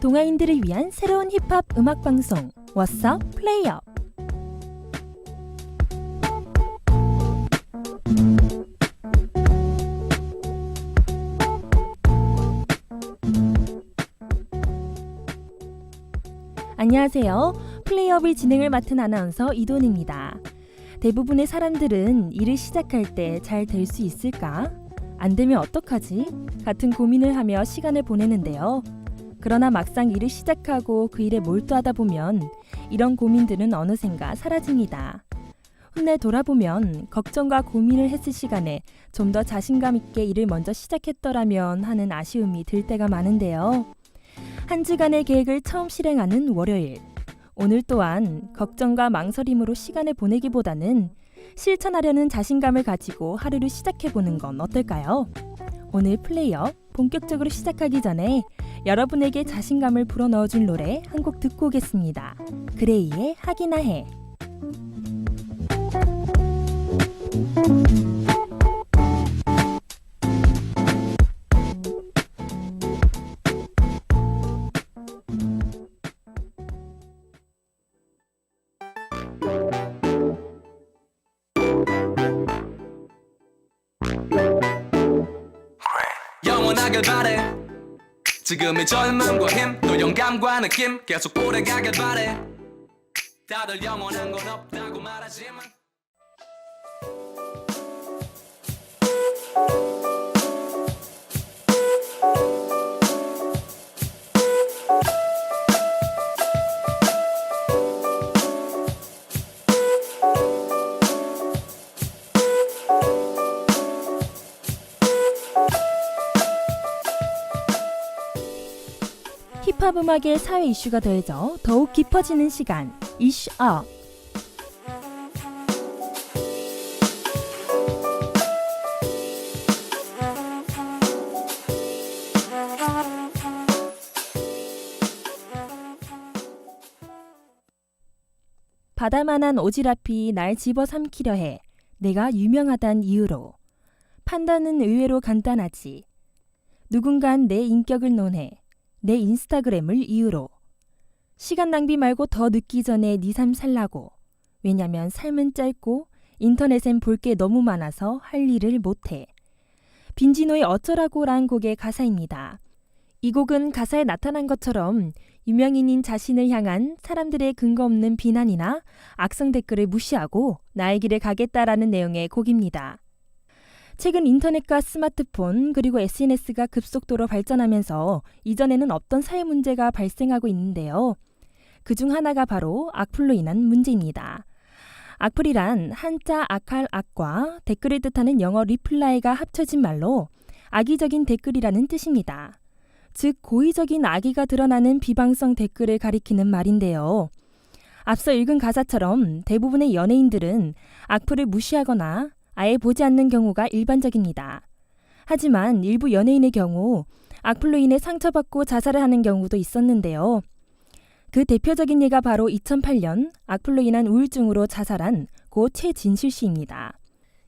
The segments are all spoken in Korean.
동아인들을 위한 새로운 힙합 음악 방송 What's Up Play Up. 안녕하세요. 플레이업의 진행을 맡은 아나운서 이돈입니다. 대부분의 사람들은 일을 시작할 때 잘 될 수 있을까? 안 되면 어떡하지? 같은 고민을 하며 시간을 보내는데요. 그러나 막상 일을 시작하고 그 일에 몰두하다 보면 이런 고민들은 어느샌가 사라집니다. 훗날 돌아보면 걱정과 고민을 했을 시간에 좀 더 자신감 있게 일을 먼저 시작했더라면 하는 아쉬움이 들 때가 많은데요. 한 주간의 계획을 처음 실행하는 월요일. 오늘 또한 걱정과 망설임으로 시간을 보내기보다는 실천하려는 자신감을 가지고 하루를 시작해보는 건 어떨까요? 오늘 플레이업 본격적으로 시작하기 전에 여러분에게 자신감을 불어넣어줄 노래 한 곡 듣고 오겠습니다. 그레이의 하기나 해. 영원하길 바래. 지금의 젊음과 힘, 또 영감과 느낌 계속 오래가길 바래. 다들 영원한 건 없다고 말하지만 힙합 음악의 사회 이슈가 더해져 더욱 깊어지는 시간, 이슈업. 바다만한 오지랖이 날 집어삼키려 해. 내가 유명하단 이유로. 판단은 의외로 간단하지. 누군간 내 인격을 논해. 내 인스타그램을 이유로. 시간 낭비 말고 더 늦기 전에 네 삶 살라고. 왜냐면 삶은 짧고 인터넷엔 볼 게 너무 많아서 할 일을 못해. 빈지노의 어쩌라고라는 곡의 가사입니다. 이 곡은 가사에 나타난 것처럼 유명인인 자신을 향한 사람들의 근거 없는 비난이나 악성 댓글을 무시하고 나의 길을 가겠다라는 내용의 곡입니다. 최근 인터넷과 스마트폰 그리고 SNS가 급속도로 발전하면서 이전에는 없던 사회 문제가 발생하고 있는데요. 그중 하나가 바로 악플로 인한 문제입니다. 악플이란 한자 악할 악과 댓글을 뜻하는 영어 리플라이가 합쳐진 말로 악의적인 댓글이라는 뜻입니다. 즉 고의적인 악의가 드러나는 비방성 댓글을 가리키는 말인데요. 앞서 읽은 가사처럼 대부분의 연예인들은 악플을 무시하거나 아예 보지 않는 경우가 일반적입니다. 하지만 일부 연예인의 경우 악플로 인해 상처받고 자살을 하는 경우도 있었는데요. 그 대표적인 예가 바로 2008년 악플로 인한 우울증으로 자살한 고 최진실 씨입니다.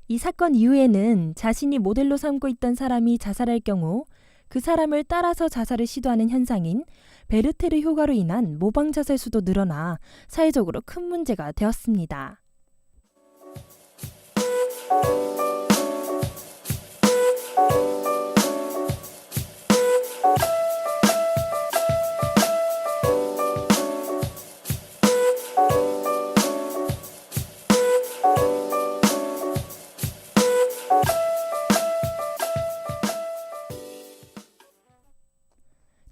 이 사건 이후에는 자신이 모델로 삼고 있던 사람이 자살할 경우 그 사람을 따라서 자살을 시도하는 현상인 베르테르 효과로 인한 모방 자살 수도 늘어나 사회적으로 큰 문제가 되었습니다.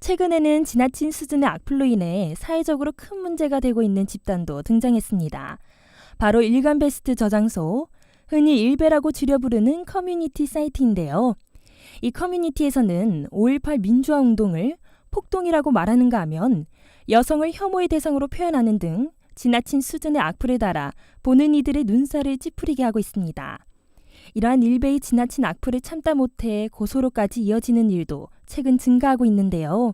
최근에는 지나친 수준의 악플로 인해 사회적으로 큰 문제가 되고 있는 집단도 등장했습니다. 바로 일간베스트 저장소, 흔히 일베라고 줄여 부르는 커뮤니티 사이트인데요. 이 커뮤니티에서는 5.18 민주화 운동을 폭동이라고 말하는가 하면 여성을 혐오의 대상으로 표현하는 등 지나친 수준의 악플을 달아 보는 이들의 눈살을 찌푸리게 하고 있습니다. 이러한 일베의 지나친 악플을 참다 못해 고소로까지 이어지는 일도 최근 증가하고 있는데요.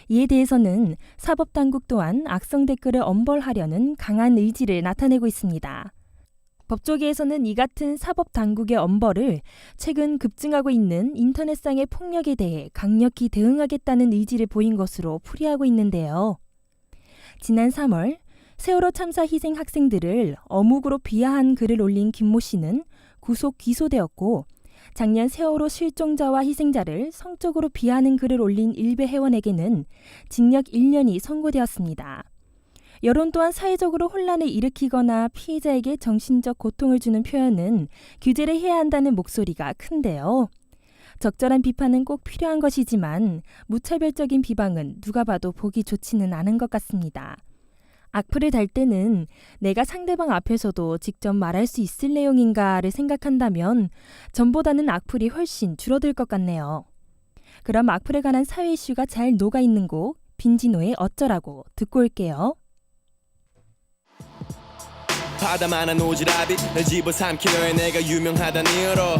이에 대해서는 사법당국 또한 악성 댓글을 엄벌하려는 강한 의지를 나타내고 있습니다. 법조계에서는 이 같은 사법당국의 엄벌을 최근 급증하고 있는 인터넷상의 폭력에 대해 강력히 대응하겠다는 의지를 보인 것으로 풀이하고 있는데요. 지난 3월 세월호 참사 희생 학생들을 어묵으로 비하한 글을 올린 김모 씨는 구속 기소되었고, 작년 세월호 실종자와 희생자를 성적으로 비하하는 글을 올린 일베 회원에게는 징역 1년이 선고되었습니다. 여론 또한 사회적으로 혼란을 일으키거나 피해자에게 정신적 고통을 주는 표현은 규제를 해야 한다는 목소리가 큰데요. 적절한 비판은 꼭 필요한 것이지만 무차별적인 비방은 누가 봐도 보기 좋지는 않은 것 같습니다. 악플을 달 때는 내가 상대방 앞에서도 직접 말할 수 있을 내용인가를 생각한다면 전보다는 악플이 훨씬 줄어들 것 같네요. 그럼 악플에 관한 사회 이슈가 잘 녹아있는 곡 빈지노의 어쩌라고 듣고 올게요. 바다만한 오지랖이 널 집어삼키려 해 내가 유명하단 이유로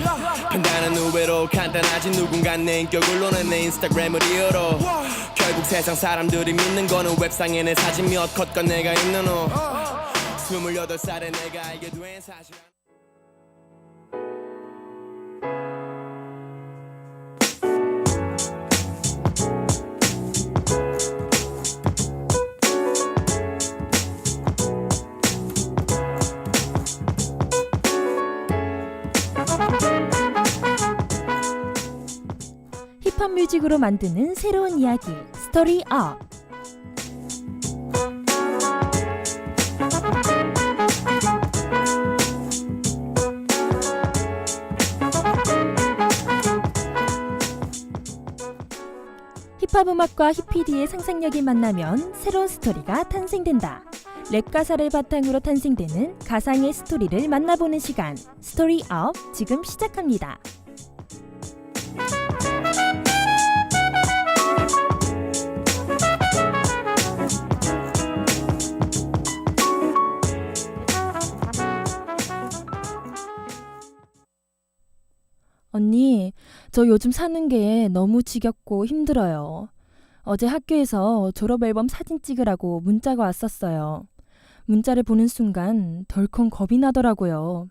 판단은 의외로 간단하지 누군가 내 인격을 논해 내 인스타그램을 이유로 결국 세상 사람들이 믿는 거는 웹상에 내 사진 몇 컷과 내가 있는 후 28살에 내가 알게 된 사실 힙합 뮤직으로 만드는 새로운 이야기 스토리 업. 힙합 음악과 힙PD의 상상력이 만나면 새로운 스토리가 탄생된다. 랩 가사를 바탕으로 탄생되는 가상의 스토리를 만나보는 시간 스토리 업 지금 시작합니다. 언니, 저 요즘 사는 게 너무 지겹고 힘들어요. 어제 학교에서 졸업앨범 사진 찍으라고 문자가 왔었어요. 문자를 보는 순간 덜컹 겁이 나더라고요.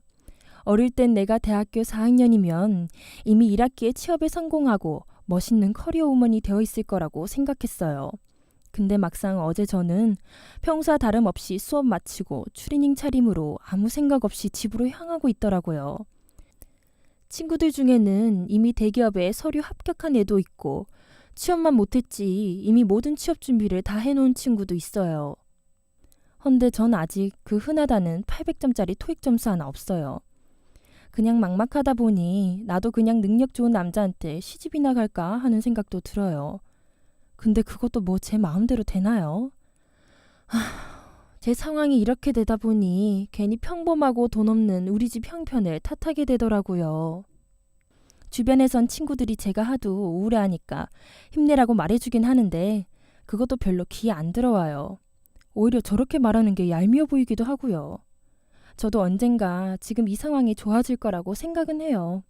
어릴 땐 내가 대학교 4학년이면 이미 1학기에 취업에 성공하고 멋있는 커리어 우먼이 되어 있을 거라고 생각했어요. 근데 막상 어제 저는 평소와 다름없이 수업 마치고 추리닝 차림으로 아무 생각 없이 집으로 향하고 있더라고요. 친구들 중에는 이미 대기업에 서류 합격한 애도 있고 취업만 못했지 이미 모든 취업 준비를 다 해놓은 친구도 있어요. 헌데 전 아직 그 흔하다는 800점짜리 토익 점수 하나 없어요. 그냥 막막하다 보니 나도 그냥 능력 좋은 남자한테 시집이나 갈까 하는 생각도 들어요. 근데 그것도 뭐 제 마음대로 되나요? 제 상황이 이렇게 되다 보니 괜히 평범하고 돈 없는 우리 집 형편을 탓하게 되더라고요. 주변에선 친구들이 제가 하도 우울해하니까 힘내라고 말해주긴 하는데 그것도 별로 귀에 안 들어와요. 오히려 저렇게 말하는 게 얄미워 보이기도 하고요. 저도 언젠가 지금 이 상황이 좋아질 거라고 생각은 해요.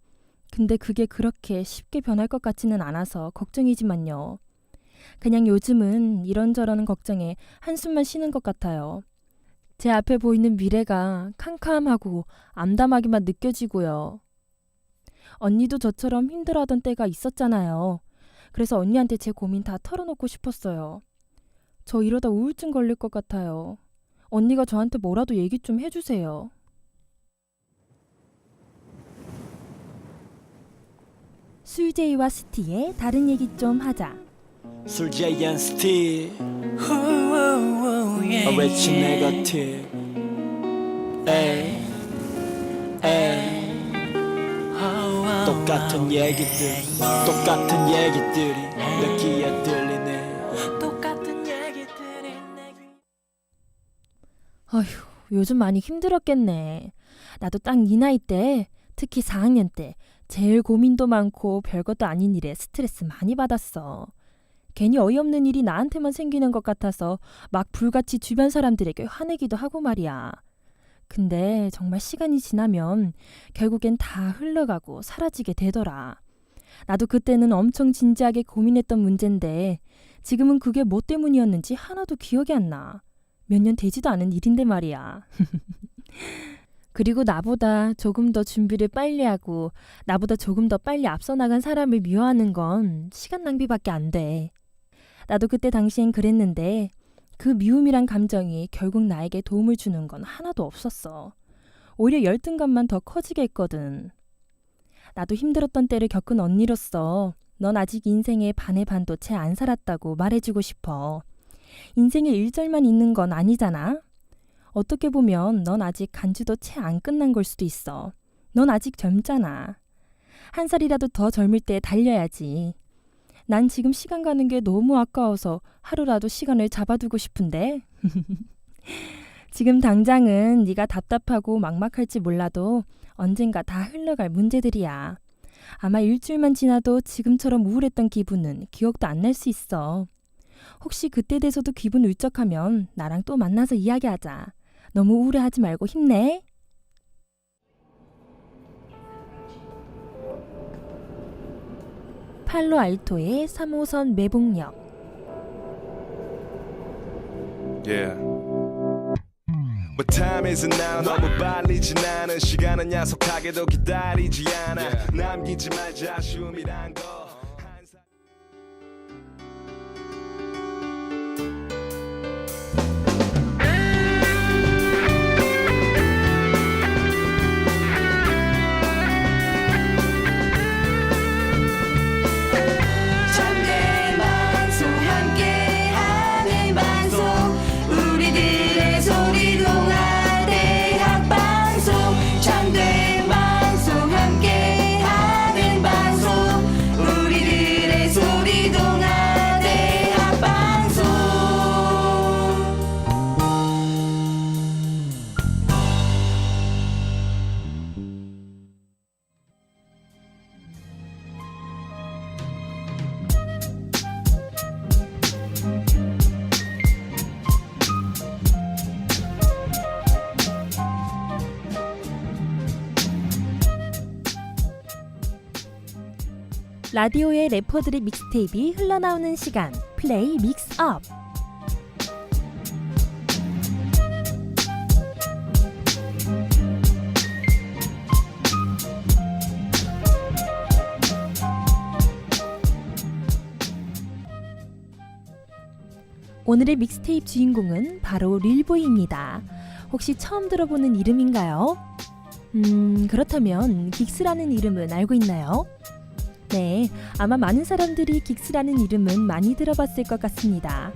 근데 그게 그렇게 쉽게 변할 것 같지는 않아서 걱정이지만요. 그냥 요즘은 이런저런 걱정에 한숨만 쉬는 것 같아요. 제 앞에 보이는 미래가 캄캄하고 암담하게만 느껴지고요. 언니도 저처럼 힘들어하던 때가 있었잖아요. 그래서 언니한테 제 고민 다 털어놓고 싶었어요. 저 이러다 우울증 걸릴 것 같아요. 언니가 저한테 뭐라도 얘기 좀 해주세요. 술제이와 스티의 다른 얘기 좀 하자. 술제이한 스틸 어레치 네거티브 에이 똑같은 얘기들이 내 귀에 들리네 똑같은 얘기들이 내 귀 어휴, 요즘 많이 힘들었겠네. 나도 딱 네 나이 때, 특히 4학년 때 제일 고민도 많고 별것도 아닌 일에 스트레스 많이 받았어. 괜히 어이없는 일이 나한테만 생기는 것 같아서 막 불같이 주변 사람들에게 화내기도 하고 말이야. 근데 정말 시간이 지나면 결국엔 다 흘러가고 사라지게 되더라. 나도 그때는 엄청 진지하게 고민했던 문제인데 지금은 그게 뭐 때문이었는지 하나도 기억이 안 나. 몇 년 되지도 않은 일인데 말이야. 그리고 나보다 조금 더 준비를 빨리 하고 나보다 조금 더 빨리 앞서 나간 사람을 미워하는 건 시간 낭비밖에 안 돼. 나도 그때 당시엔 그랬는데 그 미움이란 감정이 결국 나에게 도움을 주는 건 하나도 없었어. 오히려 열등감만 더 커지게 했거든. 나도 힘들었던 때를 겪은 언니로서 넌 아직 인생의 반의 반도 채 안 살았다고 말해주고 싶어. 인생에 1절만 있는 건 아니잖아. 어떻게 보면 넌 아직 간주도 채 안 끝난 걸 수도 있어. 넌 아직 젊잖아. 한 살이라도 더 젊을 때 달려야지. 난 지금 시간 가는 게 너무 아까워서 하루라도 시간을 잡아두고 싶은데. 지금 당장은 네가 답답하고 막막할지 몰라도 언젠가 다 흘러갈 문제들이야. 아마 일주일만 지나도 지금처럼 우울했던 기분은 기억도 안 날 수 있어. 혹시 그때 돼서도 기분 울적하면 나랑 또 만나서 이야기하자. 너무 우울해하지 말고 힘내. 팔로알토의 3호선 매봉역. Yeah. But time isn't now. 너무 빨리 지나는 시간은 야속하게도 기다리지 않아. 남기지 말자 아쉬움이란 거. 라디오의 래퍼들의 믹스테이프가 흘러나오는 시간. 플레이 믹스업. 오늘의 믹스테이프 주인공은 바로 릴보이입니다. 혹시 처음 들어보는 이름인가요? 그렇다면 긱스라는 이름은 알고 있나요? 네, 아마 많은 사람들이 긱스라는 이름은 많이 들어봤을 것 같습니다.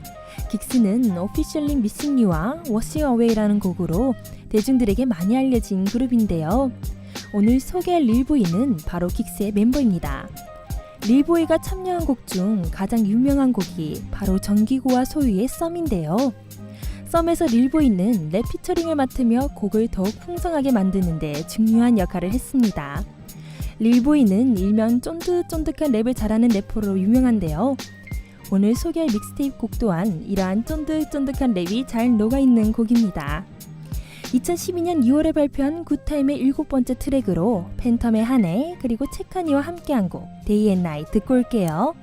긱스는 Officially Missing You와 Washing Away라는 곡으로 대중들에게 많이 알려진 그룹인데요. 오늘 소개할 릴보이는 바로 긱스의 멤버입니다. 릴보이가 참여한 곡 중 가장 유명한 곡이 바로 정기고와 소유의 썸인데요. 썸에서 릴보이는 랩 피처링을 맡으며 곡을 더욱 풍성하게 만드는 데 중요한 역할을 했습니다. 릴보이는 일명 쫀득쫀득한 랩을 잘하는 래퍼로 유명한데요. 오늘 소개할 믹스테이프 곡 또한 이러한 쫀득쫀득한 랩이 잘 녹아있는 곡입니다. 2012년 2월에 발표한 굿타임의 7번째 트랙으로 팬텀의 한해 그리고 체카니와 함께한 곡 Day and Night 듣고 올게요.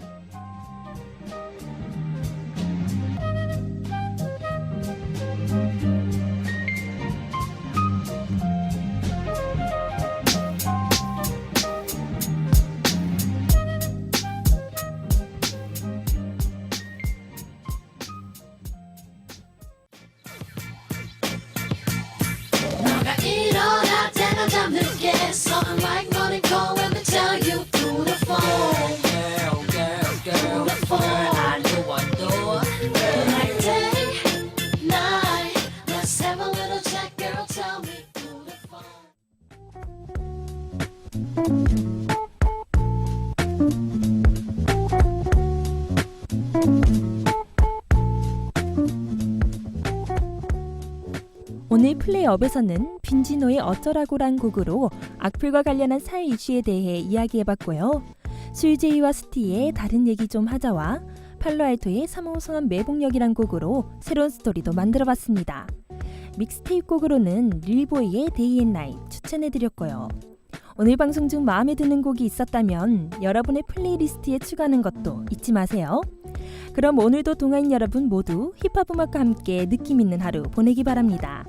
일어날 때가 잠들게 Something like morning call Let me tell you through the phone Through the phone I know Night, day, night Let's have a little chat girl Tell me through the phone 오늘 플레이업에서는 빈지노의 어쩌라고란 곡으로 악플과 관련한 사회 이슈에 대해 이야기해봤고요. 술제이와 스티의 다른 얘기 좀 하자와 팔로알토의 3호선 매봉역이란 곡으로 새로운 스토리도 만들어봤습니다. 믹스테이프 곡으로는 릴보이의 Day and Night 추천해드렸고요. 오늘 방송 중 마음에 드는 곡이 있었다면 여러분의 플레이리스트에 추가하는 것도 잊지 마세요. 그럼 오늘도 동아인 여러분 모두 힙합 음악과 함께 느낌 있는 하루 보내기 바랍니다.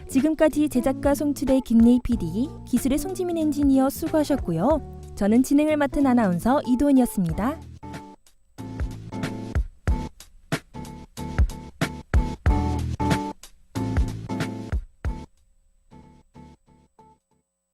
지금까지 제작가 송출의 김예희 PD, 기술의 송지민 엔지니어 수고하셨고요. 저는 진행을 맡은 아나운서 이도은이었습니다.